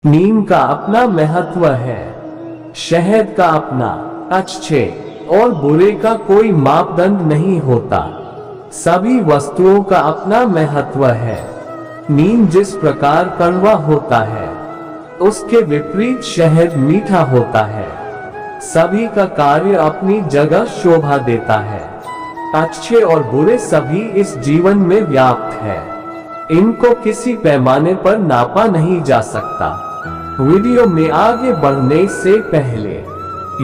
नीम का अपना महत्व है, शहद का अपना। अच्छे और बुरे का कोई मापदंड नहीं होता, सभी वस्तुओं का अपना महत्व है। नीम जिस प्रकार कड़वा होता है, उसके विपरीत शहद मीठा होता है। सभी का कार्य अपनी जगह शोभा देता है। अच्छे और बुरे सभी इस जीवन में व्याप्त है, इनको किसी पैमाने पर नापा नहीं जा सकता। वीडियो में आगे बढ़ने से पहले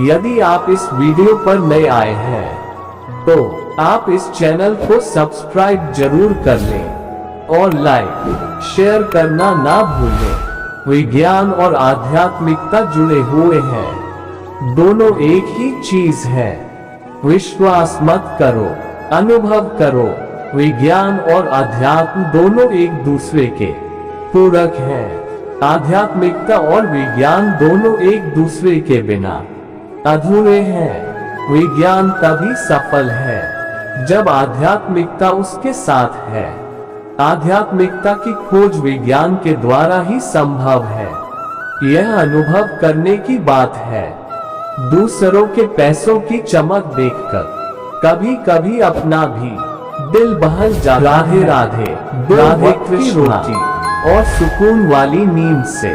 यदि आप इस वीडियो पर नए आए हैं तो आप इस चैनल को सब्सक्राइब जरूर कर लें और लाइक शेयर करना ना भूलें। विज्ञान और आध्यात्मिकता जुड़े हुए हैं, दोनों एक ही चीज है। विश्वास मत करो, अनुभव करो। विज्ञान और अध्यात्म दोनों एक दूसरे के पूरक हैं। आध्यात्मिकता और विज्ञान दोनों एक दूसरे के बिना अधूरे हैं। विज्ञान तभी सफल है जब आध्यात्मिकता उसके साथ है। आध्यात्मिकता की खोज विज्ञान के द्वारा ही संभव है। यह अनुभव करने की बात है। दूसरों के पैसों की चमक देखकर कभी कभी अपना भी दिल बहल जाता। राधे राधे, राधे कृष्ण और सुकून वाली नींद से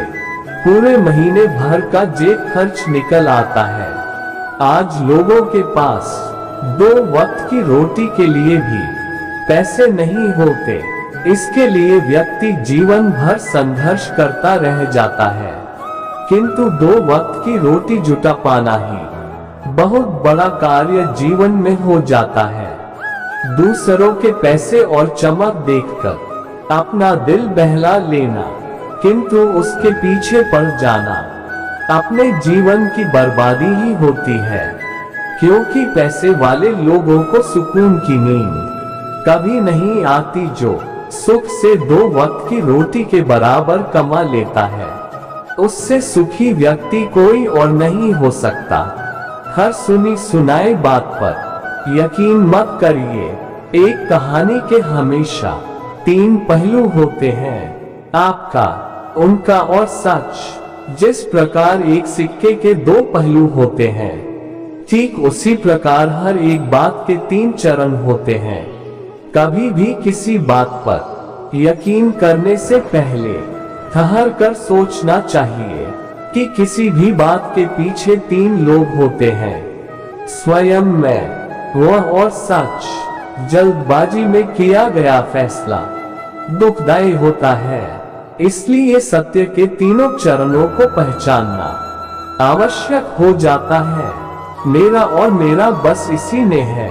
पूरे महीने भर का जेब खर्च निकल आता है। आज लोगों के पास 2 वक्त की रोटी के लिए भी पैसे नहीं होते। इसके लिए व्यक्ति जीवन भर संघर्ष करता रह जाता है, किंतु 2 वक्त की रोटी जुटा पाना ही बहुत बड़ा कार्य जीवन में हो जाता है। दूसरों के पैसे और चमक देखकर अपना दिल बहला लेना, किंतु उसके पीछे पड़ जाना अपने जीवन की बर्बादी ही होती है। क्योंकि पैसे वाले लोगों को सुकून की नींद कभी नहीं आती, जो सुख से 2 वक्त की रोटी के बराबर कमा लेता है। उससे सुखी व्यक्ति कोई और नहीं हो सकता। हर सुनी सुनाई बात पर यकीन मत करिए। एक कहानी के हमेशा 3 पहलू होते हैं, आपका, उनका और सच। जिस प्रकार एक सिक्के के 2 पहलू होते हैं, ठीक उसी प्रकार हर एक बात के 3 चरण होते हैं। कभी भी किसी बात पर यकीन करने से पहले ठहर कर सोचना चाहिए कि किसी भी बात के पीछे 3 लोग होते हैं, स्वयं मैं, वह और सच। जल्दबाजी में किया गया फैसला दुखदायी होता है, इसलिए सत्य के 3 चरणों को पहचानना आवश्यक हो जाता है। मेरा और मेरा बस इसी ने है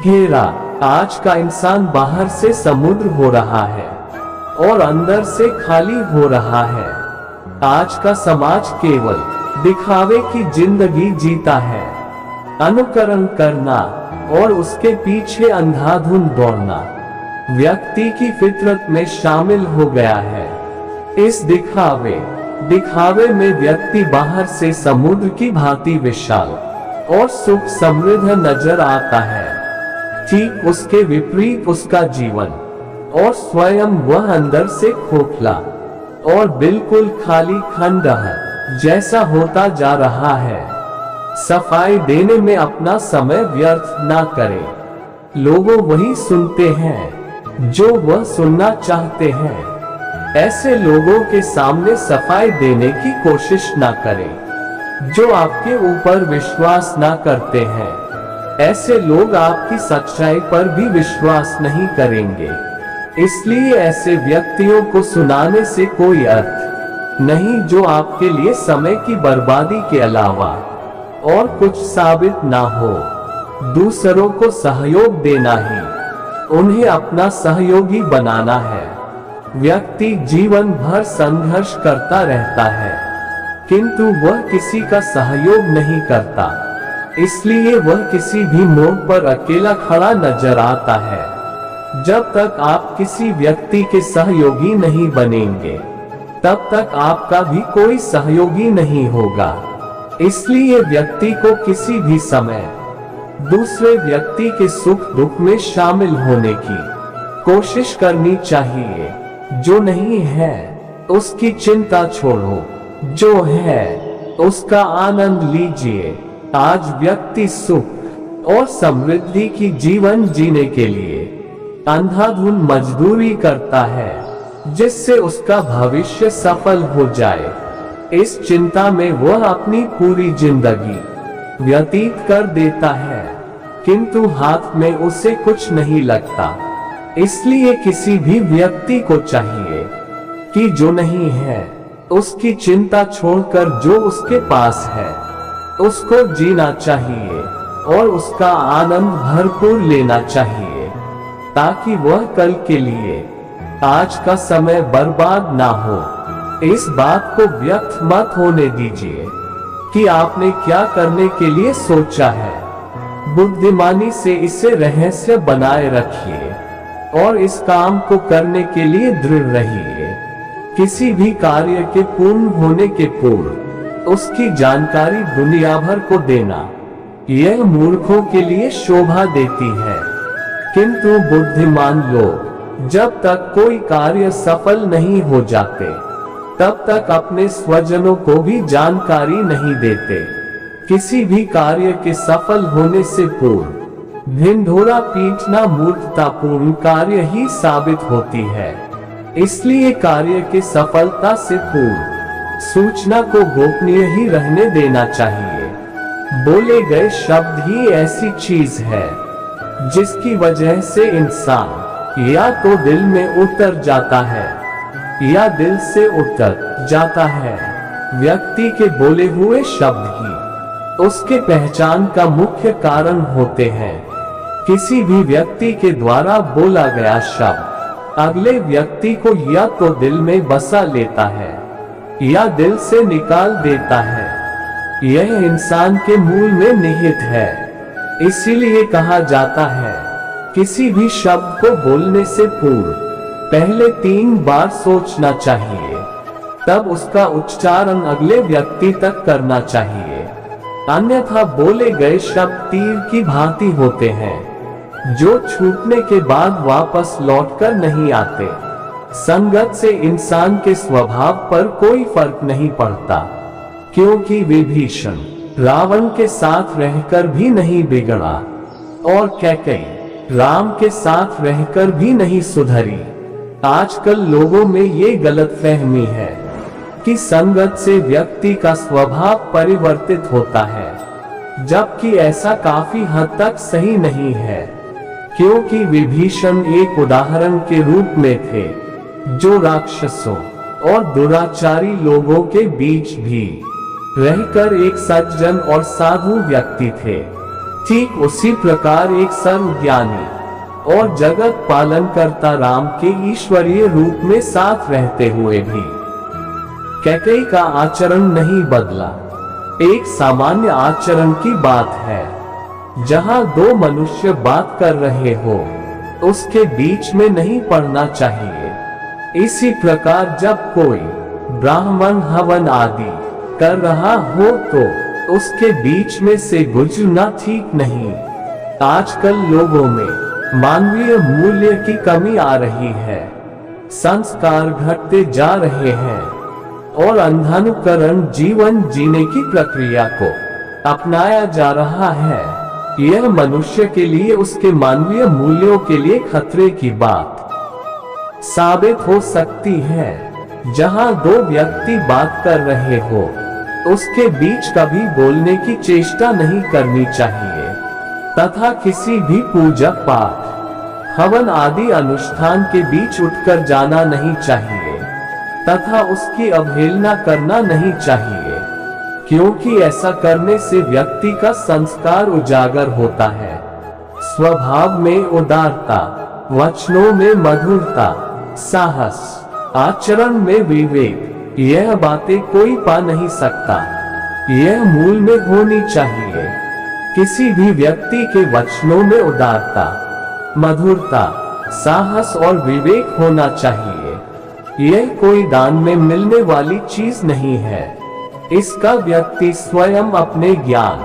घेरा। आज का इंसान बाहर से समुद्र हो रहा है और अंदर से खाली हो रहा है। आज का समाज केवल दिखावे की जिंदगी जीता है, अनुकरण करना और उसके पीछे अंधाधुंध दौड़ना व्यक्ति की फितरत में शामिल हो गया है। इस दिखावे में व्यक्ति बाहर से समुद्र की भांति विशाल और सुख समृद्ध नजर आता है, ठीक उसके विपरीत उसका जीवन और स्वयं वह अंदर से खोखला और बिल्कुल खाली खंडहर जैसा होता जा रहा है। सफाई देने में अपना समय व्यर्थ ना करें। लोगों वही सुनते हैं जो वह सुनना चाहते हैं। ऐसे लोगों के सामने सफाई देने की कोशिश ना करें जो आपके ऊपर विश्वास ना करते हैं। ऐसे लोग आपकी सच्चाई पर भी विश्वास नहीं करेंगे, इसलिए ऐसे व्यक्तियों को सुनाने से कोई अर्थ नहीं जो आपके लिए समय की बर्बादी के अलावा और कुछ साबित ना हो। दूसरों को सहयोग देना ही उन्हें अपना सहयोगी बनाना है। व्यक्ति जीवन भर संघर्ष करता रहता है, किंतु वह किसी का सहयोग नहीं करता, इसलिए वह किसी भी मोड़ पर अकेला खड़ा नजर आता है। जब तक आप किसी व्यक्ति के सहयोगी नहीं बनेंगे, तब तक आपका भी कोई सहयोगी नहीं होगा। इसलिए व्यक्ति को किसी भी समय दूसरे व्यक्ति के सुख दुख में शामिल होने की कोशिश करनी चाहिए। जो नहीं है उसकी चिंता छोड़ो, जो है उसका आनंद लीजिए। आज व्यक्ति सुख और समृद्धि की जीवन जीने के लिए अंधाधुन मजदूरी करता है, जिससे उसका भविष्य सफल हो जाए। इस चिंता में वह अपनी पूरी जिंदगी व्यतीत कर देता है, किंतु हाथ में उसे कुछ नहीं लगता। इसलिए किसी भी व्यक्ति को चाहिए कि जो नहीं है उसकी चिंता छोड़कर जो उसके पास है उसको जीना चाहिए और उसका आनंद भरपूर लेना चाहिए, ताकि वह कल के लिए आज का समय बर्बाद ना हो। इस बात को व्यर्थ मत होने दीजिए कि आपने क्या करने के लिए सोचा है। बुद्धिमानी से इसे रहस्य बनाए रखिए और इस काम को करने के लिए दृढ़ रहिए। किसी भी कार्य के पूर्ण होने के पूर्व उसकी जानकारी दुनिया भर को देना, यह मूर्खों के लिए शोभा देती है। किंतु बुद्धिमान लोग जब तक कोई कार्य सफल नहीं हो जाते तब तक अपने स्वजनों को भी जानकारी नहीं देते। किसी भी कार्य के सफल होने से पूर्व ढिंढोरा पीटना मूर्खतापूर्ण कार्य ही साबित होती है। इसलिए कार्य की सफलता से पूर्व सूचना को गोपनीय ही रहने देना चाहिए। बोले गए शब्द ही ऐसी चीज है जिसकी वजह से इंसान या तो दिल में उतर जाता है या दिल से उतर जाता है। व्यक्ति के बोले हुए शब्द ही उसके पहचान का मुख्य कारण होते हैं। किसी भी व्यक्ति के द्वारा बोला गया शब्द अगले व्यक्ति को या तो दिल में बसा लेता है या दिल से निकाल देता है। यह इंसान के मूल में निहित है। इसीलिए कहा जाता है, किसी भी शब्द को बोलने से पूर्व पहले 3 बार सोचना चाहिए, तब उसका उच्चारण अगले व्यक्ति तक करना चाहिए। अन्यथा बोले गए शब्द तीर की भांति होते हैं, जो छूटने के बाद वापस लौटकर नहीं आते। संगत से इंसान के स्वभाव पर कोई फर्क नहीं पड़ता, क्योंकि विभीषण रावण के साथ रहकर भी नहीं बिगड़ा और कैकेयी राम के साथ रहकर भी नहीं सुधरी। आजकल लोगों में ये गलतफहमी है कि संगत से व्यक्ति का स्वभाव परिवर्तित होता है, जबकि ऐसा काफी हद तक सही नहीं है। क्योंकि विभीषण एक उदाहरण के रूप में थे, जो राक्षसों और दुराचारी लोगों के बीच भी रहकर एक सज्जन और साधु व्यक्ति थे। ठीक उसी प्रकार एक सर्वज्ञानी और जगत पालन करता राम के ईश्वरीय रूप में साथ रहते हुए भी कैकेयी का आचरण नहीं बदला। एक सामान्य आचरण की बात है, जहां 2 मनुष्य बात कर रहे हो उसके बीच में नहीं पड़ना चाहिए। इसी प्रकार जब कोई ब्राह्मण हवन आदि कर रहा हो तो उसके बीच में से गुजरना ठीक नहीं। आजकल लोगों में मानवीय मूल्य की कमी आ रही है, संस्कार घटते जा रहे हैं और अंधानुकरण जीवन जीने की प्रक्रिया को अपनाया जा रहा है। यह मनुष्य के लिए उसके मानवीय मूल्यों के लिए खतरे की बात साबित हो सकती है। जहां 2 व्यक्ति बात कर रहे हो उसके बीच कभी बोलने की चेष्टा नहीं करनी चाहिए, तथा किसी भी पूजा पाठ हवन आदि अनुष्ठान के बीच उठकर जाना नहीं चाहिए तथा उसकी अवहेलना करना नहीं चाहिए, क्योंकि ऐसा करने से व्यक्ति का संस्कार उजागर होता है। स्वभाव में उदारता, वचनों में मधुरता, साहस, आचरण में विवेक, यह बातें कोई पा नहीं सकता। यह मूल में होनी चाहिए। किसी भी व्यक्ति के वचनों में उदारता, मधुरता, साहस और विवेक होना चाहिए। यह कोई दान में मिलने वाली चीज नहीं है। इसका व्यक्ति स्वयं अपने ज्ञान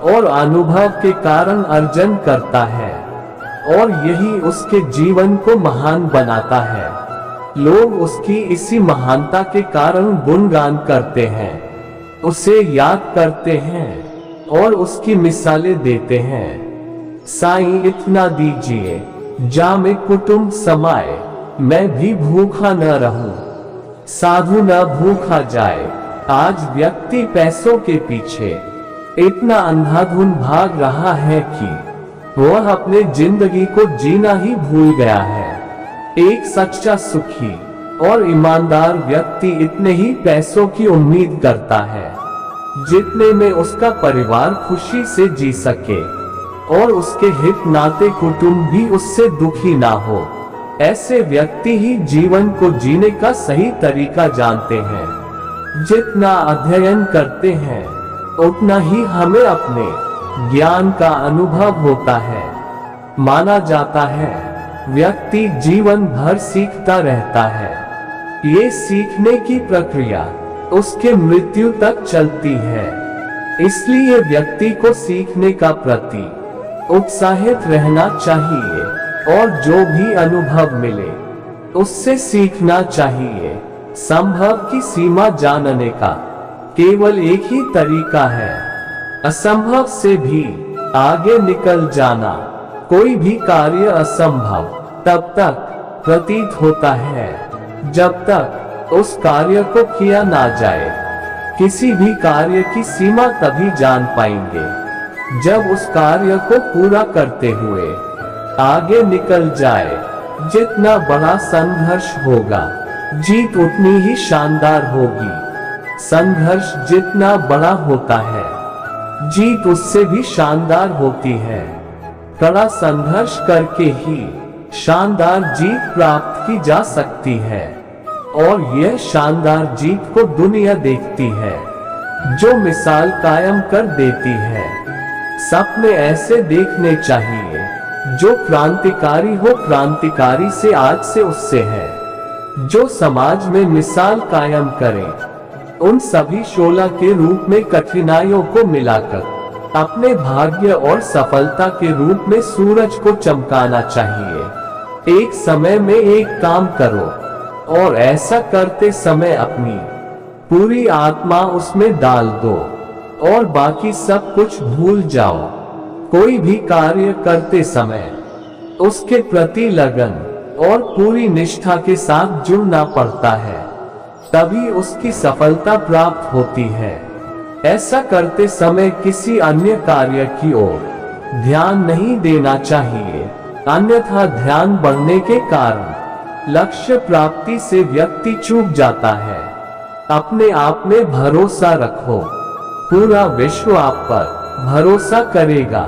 और अनुभव के कारण अर्जन करता है और यही उसके जीवन को महान बनाता है। लोग उसकी इसी महानता के कारण गुणगान करते हैं, उसे याद करते हैं और उसकी मिसालें देते हैं। साईं इतना दीजिए, जामे कुटुंब समाए, मैं भी भूखा न रहूं, साधु न भूखा जाए। आज व्यक्ति पैसों के पीछे इतना अंधाधुन भाग रहा है कि वह अपने जिंदगी को जीना ही भूल गया है। एक सच्चा सुखी और ईमानदार व्यक्ति इतने ही पैसों की उम्मीद करता है जितने में उसका परिवार खुशी से जी सके और उसके हित नाते कुटुंब भी उससे दुखी ना हो। ऐसे व्यक्ति ही जीवन को जीने का सही तरीका जानते हैं। जितना अध्ययन करते हैं उतना ही हमें अपने ज्ञान का अनुभव होता है। माना जाता है व्यक्ति जीवन भर सीखता रहता है। ये सीखने की प्रक्रिया उसके मृत्यु तक चलती है। इसलिए व्यक्ति को सीखने का प्रति उत्साहित रहना चाहिए और जो भी अनुभव मिले उससे सीखना चाहिए। संभव की सीमा जानने का केवल एक ही तरीका है, असंभव से भी आगे निकल जाना। कोई भी कार्य असंभव तब तक प्रतीत होता है जब तक उस कार्य को किया ना जाए। किसी भी कार्य की सीमा तभी जान पाएंगे जब उस कार्य को पूरा करते हुए आगे निकल जाए। जितना बड़ा संघर्ष होगा जीत उतनी ही शानदार होगी। संघर्ष जितना बड़ा होता है जीत उससे भी शानदार होती है। कड़ा संघर्ष करके ही शानदार जीत प्राप्त की जा सकती है और यह शानदार जीत को दुनिया देखती है जो मिसाल कायम कर देती है। सपने ऐसे देखने चाहिए जो क्रांतिकारी हो, क्रांतिकारी से आज से उससे है, जो समाज में मिसाल कायम करें। उन सभी शोला के रूप में कठिनाइयों को मिलाकर अपने भाग्य और सफलता के रूप में सूरज को चमकाना चाहिए। एक समय में एक काम करो और ऐसा करते समय अपनी पूरी आत्मा उसमें डाल दो और बाकी सब कुछ भूल जाओ। कोई भी कार्य करते समय उसके प्रति लगन और पूरी निष्ठा के साथ जुड़ना पड़ता है, तभी उसकी सफलता प्राप्त होती है। ऐसा करते समय किसी अन्य कार्य की ओर ध्यान नहीं देना चाहिए, अन्यथा ध्यान बढ़ने के कारण लक्ष्य प्राप्ति से व्यक्ति चूक जाता है। अपने आप में भरोसा रखो, पूरा विश्व आप पर भरोसा करेगा।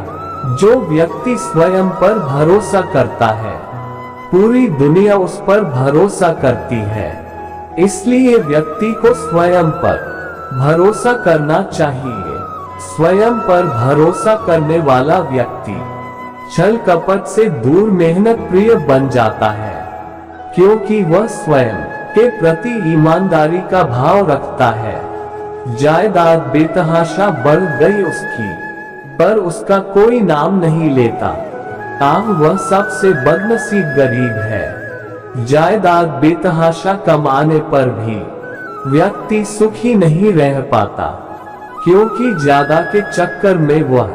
जो व्यक्ति स्वयं पर भरोसा करता है पूरी दुनिया उस पर भरोसा करती है। इसलिए व्यक्ति को स्वयं पर भरोसा करना चाहिए। स्वयं पर भरोसा करने वाला व्यक्ति छल कपट से दूर मेहनत प्रिय बन जाता है, क्योंकि वह स्वयं के प्रति ईमानदारी का भाव रखता है। जायदाद बेतहाशा बढ़ गई उसकी, पर उसका कोई नाम नहीं लेता। वह सबसे बदनसीब गरीब है। जायदाद बेतहाशा कमाने पर भी व्यक्ति सुखी नहीं रह पाता, क्योंकि ज्यादा के चक्कर में वह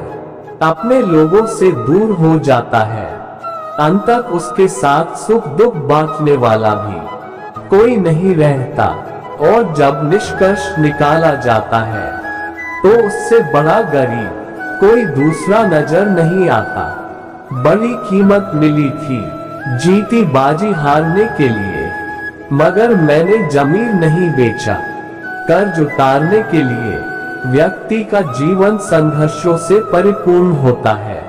अपने लोगों से दूर हो जाता है। अंततः उसके साथ सुख दुख बांटने वाला भी कोई नहीं रहता और जब निष्कर्ष निकाला जाता है तो उससे बड़ा गरीब कोई दूसरा नजर नहीं आता। बड़ी कीमत मिली थी जीती बाजी हारने के लिए, मगर मैंने जमीर नहीं बेचा कर्ज उतारने के लिए। व्यक्ति का जीवन संघर्षों से परिपूर्ण होता है।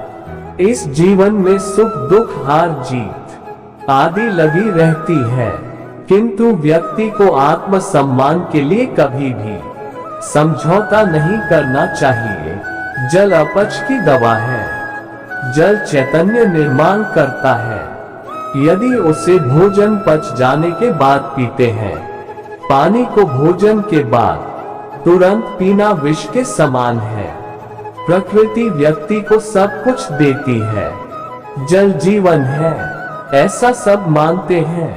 इस जीवन में सुख दुख हार जीत आदि लगी रहती है, किंतु व्यक्ति को आत्मसम्मान के लिए कभी भी समझौता नहीं करना चाहिए। जल अपच की दवा है, जल चैतन्य निर्माण करता है। यदि उसे भोजन पच जाने के बाद पीते हैं, पानी को भोजन के बाद तुरंत पीना विष के समान है। प्रकृति व्यक्ति को सब कुछ देती है, जल जीवन है, ऐसा सब मानते हैं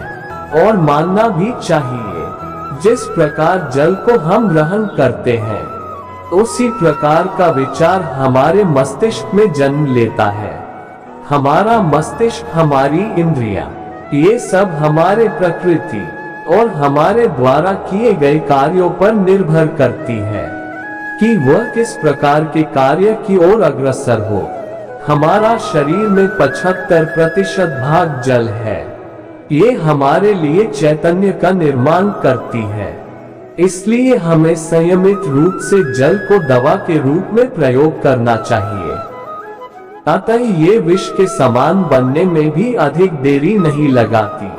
और मानना भी चाहिए। जिस प्रकार जल को हम ग्रहण करते हैं, उसी प्रकार का विचार हमारे मस्तिष्क में जन्म लेता है। हमारा मस्तिष्क, हमारी इंद्रियां, ये सब हमारे प्रकृति और हमारे द्वारा किए गए कार्यों पर निर्भर करती है कि वह किस प्रकार के कार्य की ओर अग्रसर हो। हमारा शरीर में 75% भाग जल है। ये हमारे लिए चैतन्य का निर्माण करती है। इसलिए हमें संयमित रूप से जल को दवा के रूप में प्रयोग करना चाहिए। अतः ये विष के समान बनने में भी अधिक देरी नहीं लगाती।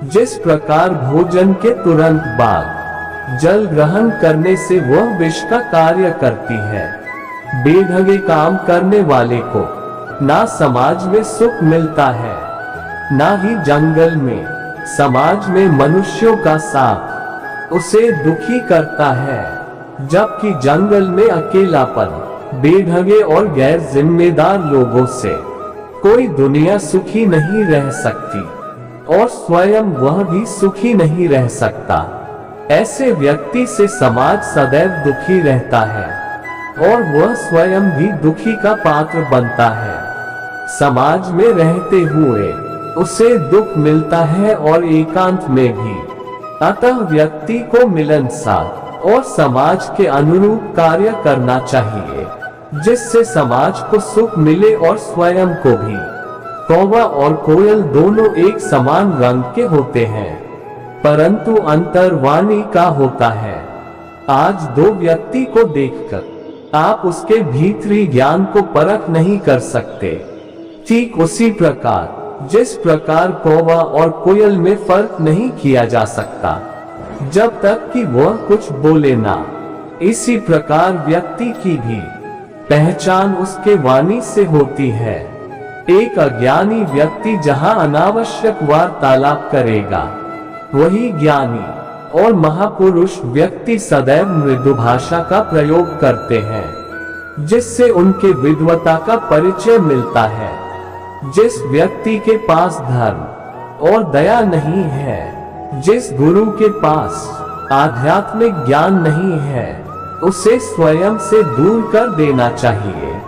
जिस प्रकार भोजन के तुरंत बाद जल ग्रहण करने से वह विष का कार्य करती है, बेढंगे काम करने वाले को ना समाज में सुख मिलता है, ना ही जंगल में। समाज में मनुष्यों का साथ उसे दुखी करता है, जबकि जंगल में अकेलापन, बेढंगे और गैर जिम्मेदार लोगों से कोई दुनिया सुखी नहीं रह सकती और स्वयं वह भी सुखी नहीं रह सकता। ऐसे व्यक्ति से समाज सदैव दुखी रहता है और वह स्वयं भी दुखी का पात्र बनता है। समाज में रहते हुए उसे दुख मिलता है और एकांत में भी। अतः व्यक्ति को मिलनसार और समाज के अनुरूप कार्य करना चाहिए, जिससे समाज को सुख मिले और स्वयं को भी। कौवा और कोयल दोनों एक समान रंग के होते हैं, परंतु अंतर वाणी का होता है। आज दो व्यक्ति को देखकर आप उसके भीतरी ज्ञान को परख नहीं कर सकते। ठीक उसी प्रकार जिस प्रकार कौवा और कोयल में फर्क नहीं किया जा सकता जब तक कि वह कुछ बोले ना, इसी प्रकार व्यक्ति की भी पहचान उसके वाणी से होती है। एक अज्ञानी व्यक्ति जहां अनावश्यक वार्तालाप करेगा, वही ज्ञानी और महापुरुष व्यक्ति सदैव मृदु भाषा का प्रयोग करते हैं, जिससे उनके विद्वता का परिचय मिलता है। जिस व्यक्ति के पास धर्म और दया नहीं है, जिस गुरु के पास आध्यात्मिक ज्ञान नहीं है, उसे स्वयं से दूर कर देना चाहिए।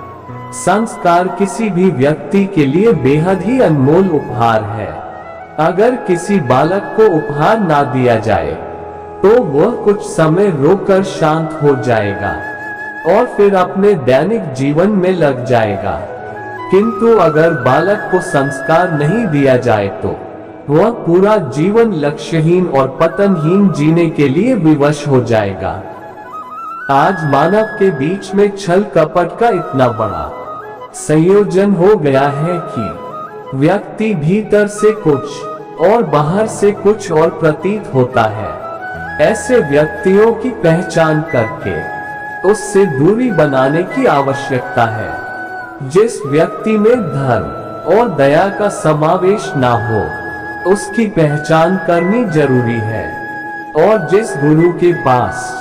संस्कार किसी भी व्यक्ति के लिए बेहद ही अनमोल उपहार है। अगर किसी बालक को उपहार ना दिया जाए तो वह कुछ समय रोकर शांत हो जाएगा और फिर अपने दैनिक जीवन में लग जाएगा। किंतु अगर बालक को संस्कार नहीं दिया जाए तो वह पूरा जीवन लक्ष्यहीन और पतनहीन जीने के लिए विवश हो जाएगा। आज मानव के बीच में छल कपट का इतना बड़ा संयोजन हो गया है कि व्यक्ति भीतर से कुछ और बाहर से कुछ और प्रतीत होता है। ऐसे व्यक्तियों की पहचान करके उससे दूरी बनाने की आवश्यकता है। जिस व्यक्ति में धर्म और दया का समावेश ना हो, उसकी पहचान करनी जरूरी है। और जिस गुरु के पास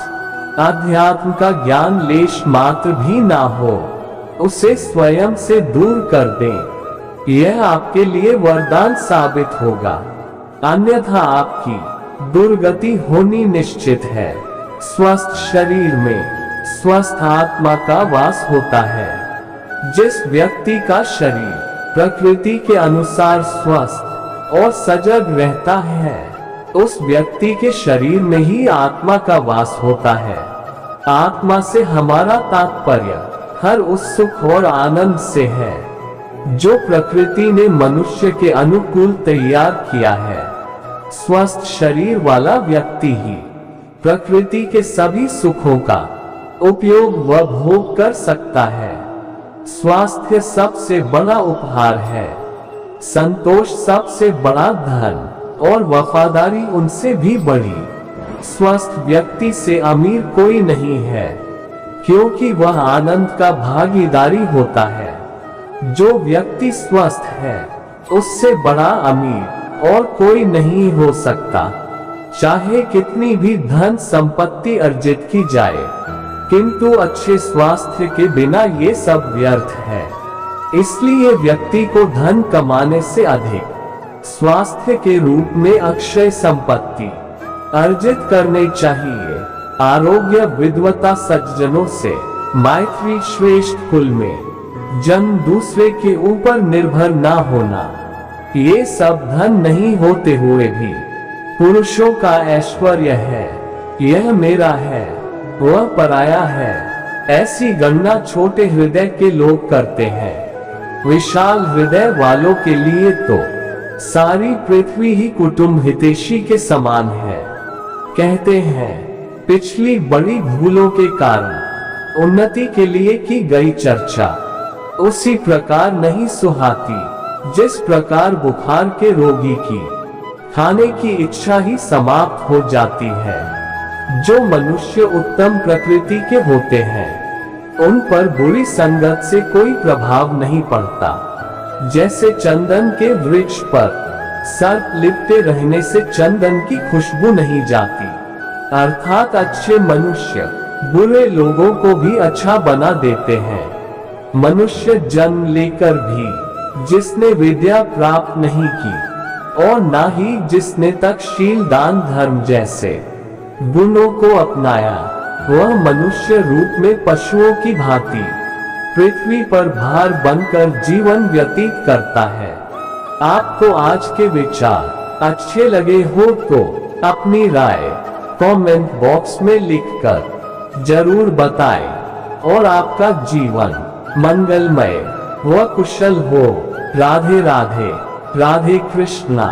अध्यात्म का ज्ञान लेश मात्र भी ना हो, उसे स्वयं से दूर कर दें। यह आपके लिए वरदान साबित होगा, अन्यथा आपकी दुर्गति होनी निश्चित है। स्वस्थ शरीर में स्वस्थ आत्मा का वास होता है। जिस व्यक्ति का शरीर प्रकृति के अनुसार स्वस्थ और सजग रहता है, उस व्यक्ति के शरीर में ही आत्मा का वास होता है। आत्मा से हमारा तात्पर्य हर उस सुख और आनंद से है जो प्रकृति ने मनुष्य के अनुकूल तैयार किया है। स्वस्थ शरीर वाला व्यक्ति ही प्रकृति के सभी सुखों का उपयोग व भोग कर सकता है। स्वास्थ्य सबसे बड़ा उपहार है, संतोष सबसे बड़ा धन और वफादारी उनसे भी बड़ी। स्वस्थ व्यक्ति से अमीर कोई नहीं है, क्योंकि वह आनंद का भागीदारी होता है। जो व्यक्ति स्वस्थ है, उससे बड़ा अमीर और कोई नहीं हो सकता। चाहे कितनी भी धन संपत्ति अर्जित की जाए, किंतु अच्छे स्वास्थ्य के बिना ये सब व्यर्थ है। इसलिए व्यक्ति को धन कमाने से अधिक स्वास्थ्य के रूप में अक्षय संपत्ति अर्जित करने चाहिए। आरोग्य विद्वता सज्जनों से मैत्री श्रेष्ठ कुल में जन्म दूसरे के ऊपर निर्भर ना होना। ये सब धन नहीं होते हुए भी पुरुषों का ऐश्वर्य है। यह मेरा है, वह पराया है, ऐसी गणना छोटे हृदय के लोग करते हैं। विशाल हृदय वालों के लिए तो सारी पृथ्वी ही कुटुंब हितैषी के समान है। कहते हैं पिछली बड़ी भूलों के कारण उन्नति के लिए की गई चर्चा उसी प्रकार नहीं सुहाती जिस प्रकार बुखार के रोगी की खाने की इच्छा ही समाप्त हो जाती है। जो मनुष्य उत्तम प्रकृति के होते हैं उन पर बुरी संगत से कोई प्रभाव नहीं पड़ता। जैसे चंदन के वृक्ष पर सर्प लिपटे रहने से चंदन की खुशबू नहीं जाती। अर्थात अच्छे मनुष्य बुरे लोगों को भी अच्छा बना देते हैं। मनुष्य जन्म लेकर भी जिसने विद्या प्राप्त नहीं की और ना ही जिसने तक्षशील दान धर्म जैसे गुणों को अपनाया, वह मनुष्य रूप में पशुओं की भांति पृथ्वी पर भार बनकर जीवन व्यतीत करता है। आपको आज के विचार अच्छे लगे हो तो अपनी राय कमेंट बॉक्स में लिखकर जरूर बताएं और आपका जीवन मंगलमय व कुशल हो। राधे राधे, राधे कृष्णा।